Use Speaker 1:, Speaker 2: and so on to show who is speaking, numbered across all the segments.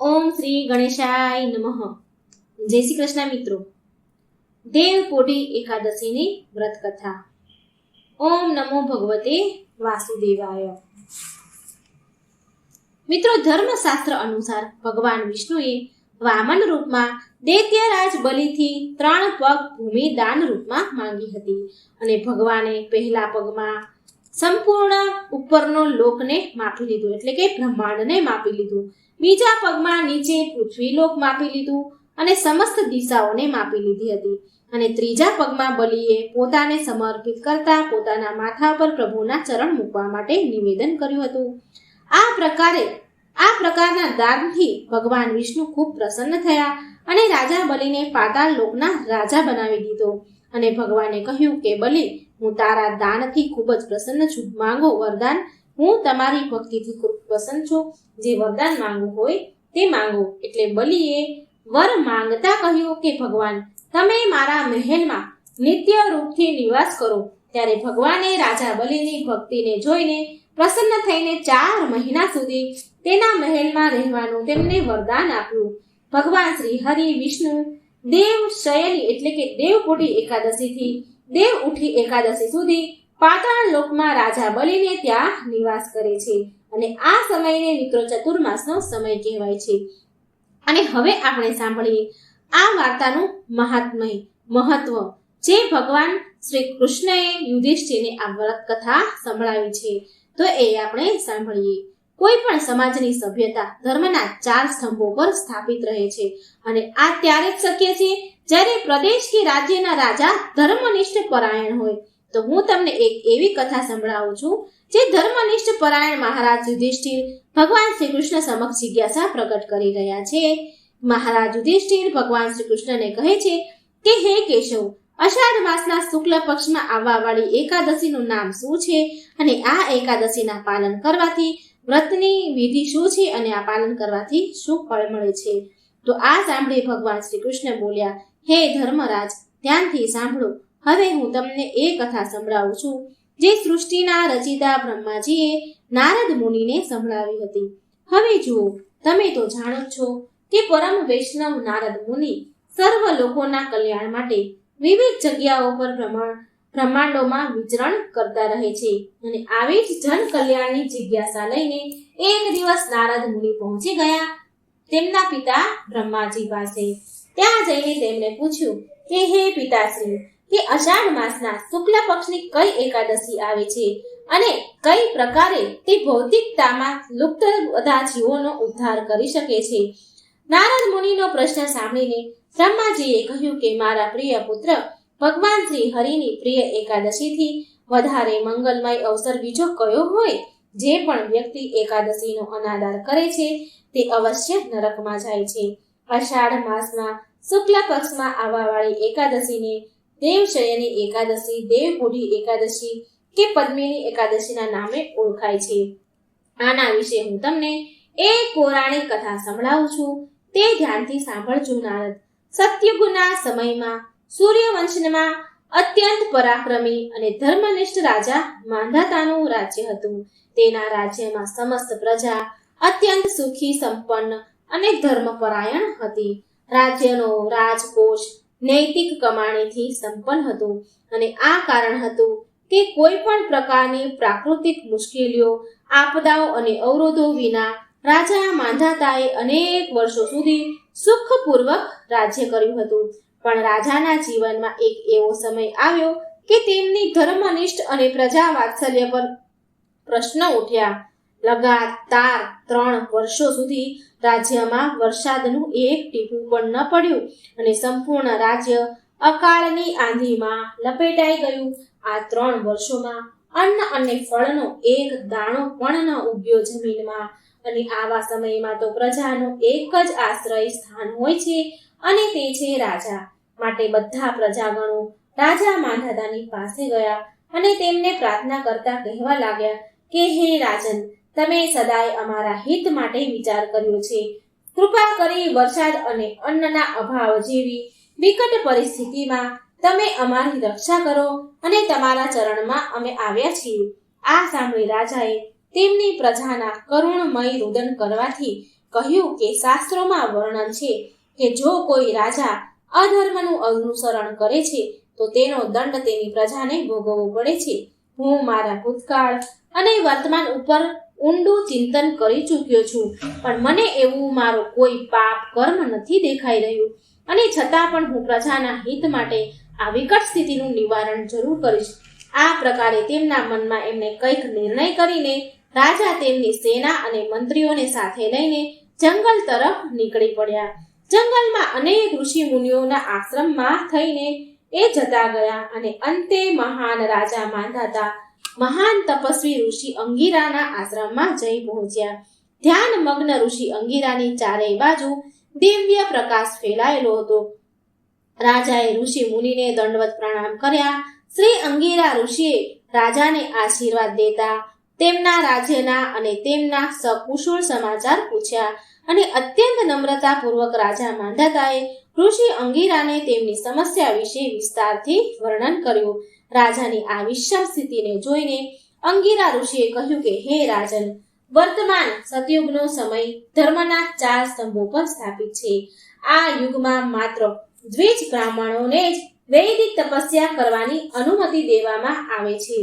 Speaker 1: ઓમ શ્રી ગણેશાય નમઃ. જય શ્રી કૃષ્ણ મિત્રો. દેવપોઢી એકાદશીની વ્રત કથા. ઓમ નમો ભગવતે વાસુદેવાય. મિત્રો, ધર્મશાસ્ત્ર અનુસાર ભગવાન વિષ્ણુએ વામન રૂપમાં દૈત્યરાજ બલિથી 3 પગ ભૂમિ દાન રૂપમાં માંગી હતી અને ભગવાને પહેલા પગમાં સંપૂર્ણ ઉપરનો લોકને માપી લીધો, એટલે કે બ્રહ્માંડને માપી લીધું. બીજા પગમાં નીચે પૃથ્વી લોક માપી લીધું અને સમસ્ત દિશાઓને માપી લીધી હતી. અને ત્રીજા પગમાં બલિએ પોતાને સમર્પિત કરતા પોતાના માથા પર પ્રભુના ચરણ મૂકવા માટે નિવેદન કર્યું હતું. આ પ્રકારના દાનથી ભગવાન વિષ્ણુ ખૂબ પ્રસન્ન થયા અને રાજા બલિને પાતાળ લોકના રાજા બનાવી દીધો. અને ભગવાને કહ્યું કે બલિ, હું તારા દાનથી ખૂબ જ પ્રસન્ન છું. માંગો વરદાન, હું તમારી ભક્તિથી ખૂબ પ્રસન્ન છું. જે વરદાન માંગવું હોય તે માંગો. એટલે બલિએ વર માંગતા કહ્યું કે ભગવાન, તમે મારા મહેલમાં નિત્ય રૂપથી નિવાસ કરો. ત્યારે ભગવાને રાજા બલિની ભક્તિને જોઈને પ્રસન્ન થઈને 4 મહિના સુધી તેના મહેલમાં રહેવાનું તેમને વરદાન આપ્યું. ભગવાન શ્રી હરિ વિષ્ણુ દેવ શયની એટલે કે દેવપોઢી એકાદશીથી દેવ ઉઠી એકાદશી સુધી પાતાળ લોકમાં રાજા બલિને ત્યાં નિવાસ કરે છે. અને આ સમયને મિત્રો ચતુર્માસનો સમય કહેવાય છે. અને હવે આપણે સાંભળીએ આ વાર્તાનું મહત્વ જે ભગવાન શ્રી કૃષ્ણએ યુધિષ્ઠિરને આ વ્રત કથા સંભળાવી છે. તો એ આપણે સાંભળીએ. કોઈ પણ સમાજની સભ્યતા ધર્મના 4 સ્તંભો પર સ્થાપિત રહે છે અને આ ત્યારે જ શક્ય છે જ્યારે પ્રદેશ કે રાજ્યના રાજા ધર્મનિષ્ઠ પરાયણ હોય. તો હું તમને એક એવી કથા સંભળાવું છું જે ધર્મનિષ્ઠ પરાયણ મહારાજ યુધિષ્ઠિર ભગવાન શ્રી કૃષ્ણ સમક્ષ જિજ્ઞાસા પ્રગટ કરી રહ્યા છે. મહારાજ યુધિષ્ઠિર ભગવાન શ્રી કૃષ્ણને કહે છે કે હે કેશવ, અષાઢ માસના શુક્લ પક્ષમાં આવવા વાળી એકાદશીનું નામ શું છે અને આ એકાદશીના પાલન કરવાથી વ્રતની વિધિ શું છે અને આ પાલન કરવાથી શું ફળ મળે છે? તો આ સાંભળી ભગવાન શ્રી કૃષ્ણ બોલ્યા, હે ધર્મરાજ, ધ્યાનથી સાંભળો. હવે હું તમને એ કથા સંભળાવું છું જે સૃષ્ટિના રચિતા બ્રહ્માજીએ નારદ મુનિને સંભળાવી હતી. હવે જુઓ, તમે તો જાણો છો કે પરમ વૈષ્ણવ નારદ મુનિ સર્વ લોકોના કલ્યાણ માટે વિવિધ જગ્યાઓ પર બ્રહ્માંડોમાં વિચરણ કરતા રહે છે. અને આવી જ જન કલ્યાણની જિજ્ઞાસા લઈને એક દિવસ નારદ મુનિ પહોંચી ગયા તેમના પિતા બ્રહ્માજી પાસે. ત્યાં જઈને તેમણે પૂછ્યું કે હે પિતાશ્રી, કે અષાઢ માસના શુક્લ પક્ષની કઈ એકાદશી આવે છે અને કઈ પ્રકારે તે ભૌતિકતામાં લુપ્ત બધા જીવોનો ઉદ્ધાર કરી શકે છે? નારદ મુનિનો પ્રશ્ન સાંભળીને બ્રહ્માજીએ કહ્યું કે મારા પ્રિય પુત્ર, ભગવાન શ્રી હરિની પ્રિય એકાદશીથી વધારે મંગલમય અવસર બીજો કયો હોય? જે પણ વ્યક્તિ એકાદશીનો અનાદર કરે છે તે અવશ્ય નરકમાં જાય છે. અષાઢ માસમાં શુક્લ પક્ષમાં આવવાવાળી એકાદશીને દેવશયની એકાદશી, દેવપોઢી એકાદશી કે પદ્મિની એકાદશીના નામે ઓળખાય છે. આના વિશે હું તમને એક પૌરાણિક કથા સંભળાવું છું, તે ધ્યાનથી સાંભળજો નારદ. સત્યુગના સમયમાં સૂર્યવંશમાં અત્યંત પરાક્રમી અને ધર્મનિષ્ઠ રાજા માંધાતાનું રાજ્ય હતું. તેના રાજ્યમાં સમસ્ત પ્રજા અત્યંત સુખી, સંપન્ન અને ધર્મપરાયણ હતી. રાજ્યનો રાજકોષ નૈતિક કમાણીથી સંપન્ન હતું અને આ કારણ હતું કે કોઈ પણ પ્રકારની પ્રાકૃતિક મુશ્કેલીઓ, આપદાઓ અને અવરોધો વિના રાજા માંધાતાએ અનેક વર્ષો સુધી સુખપૂર્વક રાજ્ય કર્યું હતું. પણ રાજાના જીવનમાં એક એવો સમય આવ્યો કે તેમની ધર્મનિષ્ઠ અને પ્રજા વાત્સલ્ય પર પ્રશ્ન ઉઠ્યા. લગાતાર 3 વર્ષો સુધી રાજ્યમાં વરસાદનું એક ટીપું પણ ન પડ્યું અને સંપૂર્ણ રાજ્ય અકાળની આંધીમાં લપેટાઈ ગયું. આ 3 વર્ષોમાં અન્ન અને ફળનો એક દાણો પણ ન ઉગ્યો જમીનમાં. અને આવા સમયમાં તો પ્રજાનું એક જ આશ્રય સ્થાન હોય છે અને તે છે રાજા. માટે બધા પ્રજાગણો રાજા માંધાતાની પાસે ગયા અને તેમને પ્રાર્થના કરતા કહેવા લાગ્યા કે હે રાજન, તમે સદાય અમારા હિત માટે વિચાર કર્યો છે. કૃપા કરી વરસાદ અને અન્નના અભાવ જેવી વિકટ પરિસ્થિતિમાં તમે અમારી રક્ષા કરો અને તમારા ચરણમાં અમે આવ્યા છીએ. આ સાંભળી રાજાએ તેમની પ્રજાના કરુણમય રુદન કરવાથી કહ્યું કે શાસ્ત્રોમાં વર્ણન છે કે જો કોઈ રાજા અધર્મનું અનુસરણ કરે છે તો તેનો દંડ તેની પ્રજાને ભોગવવો પડે છે. હું મારા ભૂતકાળ અને વર્તમાન ઉપર ઊંડું ચિંતન કરી ચૂક્યો છું, પણ મને એવું મારો કોઈ પાપ કર્મ નથી દેખાઈ રહ્યું, અને છતાં પણ હું પ્રજાના હિત માટે આ વિકટ સ્થિતિનું નિવારણ જરૂર કરીશ. આ પ્રકારે તેમના મનમાં એમણે કંઈક નિર્ણય કરીને રાજા તેમની સેના અને મંત્રીઓને સાથે લઈને જંગલ તરફ નીકળી પડ્યા. જંગલમાં અનેક ઋષિ મુનિઓના આશ્રમમાં થઈને એ જતા ગયા અને અંતે મહાન રાજા માંધાતા મહાન તપસ્વી ઋષિ અંગીરાના આશ્રમમાં જઈ પહોંચ્યા. ધ્યાન મગ્ન ઋષિ અંગીરાની ચારેય બાજુ દિવ્ય પ્રકાશ ફેલાયેલો હતો. રાજાએ ઋષિ મુનિને દંડવત પ્રણામ કર્યા. શ્રી અંગીરા ઋષિએ રાજાને આશીર્વાદ દેતા તેમના રાજ્યના અને તેમના સકુશળ સમાચાર પૂછ્યા, અને અત્યંત નમ્રતાપૂર્વક રાજા માંધાતાએ ઋષિ અંગીરાને તેમની સમસ્યા વિશે વિસ્તારથી વર્ણન કર્યું. રાજાની આ વિષમ સ્થિતિને જોઈને અંગીરા ઋષિએ કહ્યું કે હે રાજન, વર્તમાન સતયુગનો સમય ધર્મના 4 સ્તંભો પર સ્થાપિત છે. આ યુગમાં માત્ર દ્વિજ બ્રાહ્મણોને જ વૈદિક તપસ્યા કરવાની અનુમતિ દેવામાં આવે છે.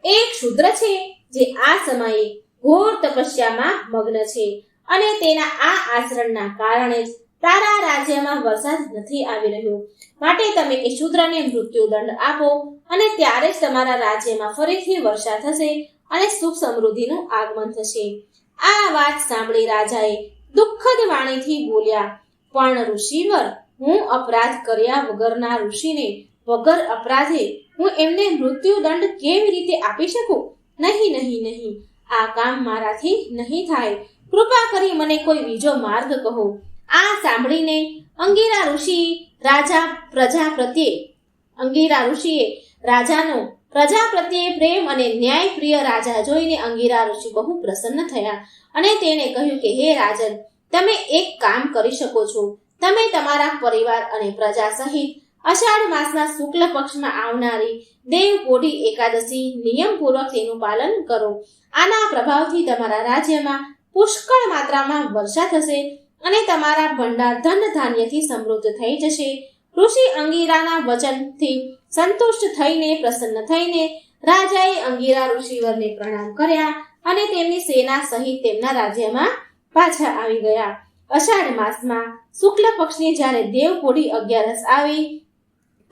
Speaker 1: એક શૂદ્ર છે જે આ સમયે ઘોર તપસ્યામાં મગ્ન છે, અને તેના આ આચરણના કારણે જ તારા રાજ્યમાં વરસાદ નથી આવી રહ્યો. માટે તમે એ શૂદ્રને મૃત્યુદંડ આપો, અને ત્યારે જ તમારા રાજ્યમાં ફરીથી વર્ષા થશે અને સુખ સમૃદ્ધિનું આગમન થશે. આ વાત સાંભળી રાજાએ દુઃખદ વાણીથી બોલ્યા, પણ ઋષિવર, હું અપરાધ કર્યા વગરના ઋષિને વગર અપરાધે હું એમને મૃત્યુદંડ કેવી રીતે આપી શકું? નહીં નહીં નહીં, આ કામ મારાથી નહીં થાય. કૃપા કરી મને કોઈ બીજો માર્ગ કહો. આ સાંભળીને અંગીરા ઋષિએ રાજાનો પ્રજા પ્રત્યે પ્રેમ અને ન્યાયપ્રિય રાજા જોઈને અંગીરા ઋષિ બહુ પ્રસન્ન થયા, અને તેણે કહ્યું કે હે રાજન, તમે એક કામ કરી શકો છો. તમે તમારા પરિવાર અને પ્રજા સહિત અષાઢ માસના શુક્લ પક્ષમાં આવનારી દેવપોઢી એકાદશી નિયમપૂર્વક તેનું પાલન કરો. આના પ્રભાવથી તમારા રાજ્યમાં પુષ્કળ માત્રામાં વર્ષા થશે અને તમારા ભંડાર ધન ધાન્યથી સમૃદ્ધ થઈ જશે. ઋષિ અંગીરાના વચનથી સંતુષ્ટ થઈને પ્રસન્ન થઈને રાજાએ અંગીરા ઋષિવરને પ્રણામ કર્યા અને તેમની સેના સહિત તેમના રાજ્યમાં પાછા આવી ગયા. અષાઢ માસમાં શુક્લ પક્ષની જ્યારે દેવપોઢી 11 આવી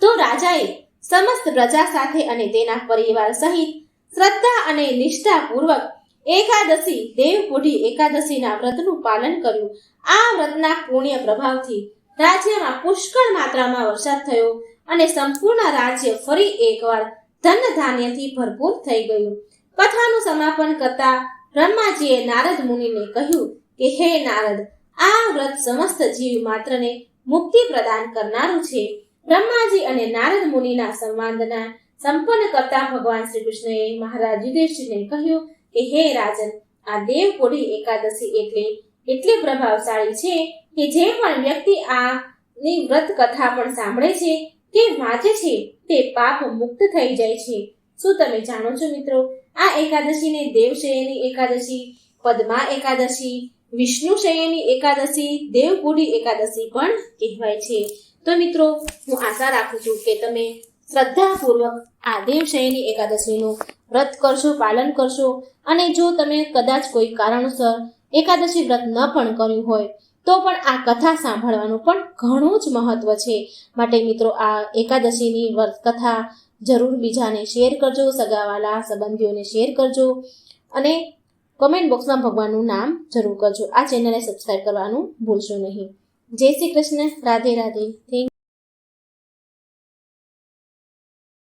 Speaker 1: તો રાજાએ સમસ્ત પ્રજા સાથે અને તેના પરિવાર સહિત શ્રદ્ધા અને નિષ્ઠાપૂર્વક એકાદશી દેવપોઢી એકાદશીના વ્રતનું પાલન કર્યું. આ વ્રતના પુણ્ય પ્રભાવથી રાજ્યમાં પુષ્કળ માત્રામાં વરસાદ થયો અને સંપૂર્ણ રાજ્ય ફરી એકવાર ધન ધાન્યથી ભરપૂર થઈ ગયું. કથાનું સમાપન કરતા બ્રહ્માજીએ નારદ મુનિને કહ્યું કે હે નારદ, આ વ્રત સમસ્ત જીવ માત્રને મુક્તિ પ્રદાન કરનારું છે. બ્રહ્માજી અને નારદ મુનિના સંવાદના સંપન્ન કરતા ભગવાન શ્રી કૃષ્ણએ મહારાજ યુધિષ્ઠિરને કહ્યું કે હે રાજન, આ દેવપોઢી એકાદશી એટલી પ્રભાવશાળી છે કે જે પણ વ્યક્તિ આની વ્રત કથા પણ સાંભળે છે કે વાંચે છે તે પાપ મુક્ત થઈ જાય છે. શું તમે જાણો છો મિત્રો, આ એકાદશીને દેવશયની એકાદશી, પદ્મા એકાદશી, વિષ્ણુ શયની એકાદશી, દેવપોઢી એકાદશી પણ કહેવાય છે. તો મિત્રો, હું આશા રાખું છું કે તમે શ્રદ્ધાપૂર્વક આ દેવશયની એકાદશીનું વ્રત કરશો, પાલન કરશો, અને જો તમે કદાચ કોઈ કારણસર એકાદશી વ્રત ન પણ કર્યું હોય તો પણ આ કથા સાંભળવાનું પણ ઘણું જ મહત્વ છે. માટે મિત્રો, આ એકાદશીની વ્રત કથા જરૂર બીજાને શેર કરજો, સગાવાલા સંબંધીઓને શેર કરજો, અને કમેન્ટ બોક્સમાં ભગવાનનું નામ જરૂર કરજો. આ ચેનલને સબસ્ક્રાઈબ કરવાનું ભૂલશો નહીં. જય શ્રી કૃષ્ણ. રાધે રાધે. થેન્ક